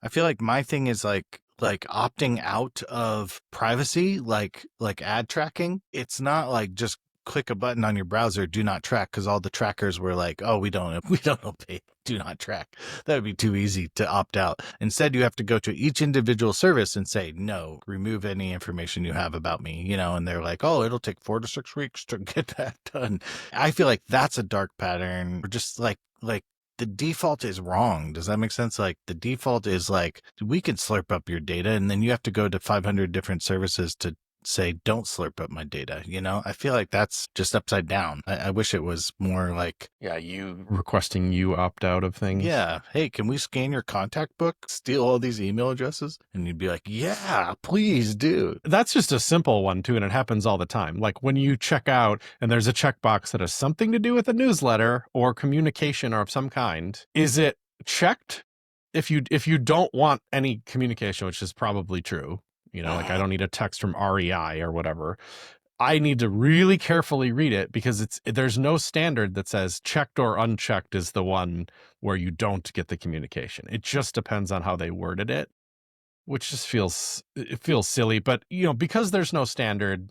I feel like my thing is like opting out of privacy, like ad tracking. It's not like just click a button on your browser, do not track, because all the trackers were like, oh, we don't obey do not track. That would be too easy to opt out. Instead, you have to go to each individual service and say, no, remove any information you have about me, and they're like, oh, it'll take 4 to 6 weeks to get that done. I feel like that's a dark pattern. Or just like the default is wrong. Does that make sense? Like the default is like, we can slurp up your data, and then you have to go to 500 different services to say, don't slurp up my data. I feel like that's just upside down. I wish it was more like, Yeah, you requesting you opt out of things. yeah, hey, can we scan your contact book, steal all these email addresses? And you'd be like, yeah, please do. That's just a simple one too, and it happens all the time. Like when you check out and there's a checkbox that has something to do with a newsletter or communication or of some kind, is it checked? If you don't want any communication, which is probably true, like I don't need a text from REI or whatever. I need to really carefully read it because there's no standard that says checked or unchecked is the one where you don't get the communication. It just depends on how they worded it, which just feels silly. But because there's no standard,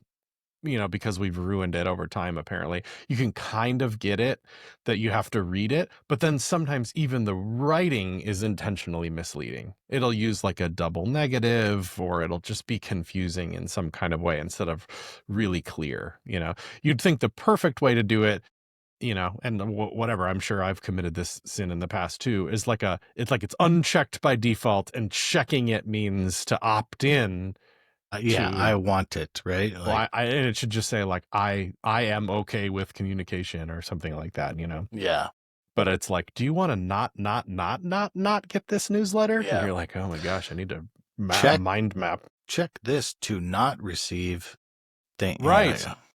because we've ruined it over time, apparently, you can kind of get it that you have to read it. But then sometimes even the writing is intentionally misleading. It'll use like a double negative, or it'll just be confusing in some kind of way instead of really clear. You'd think the perfect way to do it, and whatever, I'm sure I've committed this sin in the past too, is it's unchecked by default, and checking it means to opt in Yeah, to, I want it, right? well, Like, and it should just say like, I am okay with communication or something like that, yeah, but it's like, do you want to not get this newsletter? And yeah. you're like, oh my gosh, I need to Check mind map. check this to not receive thing. Right.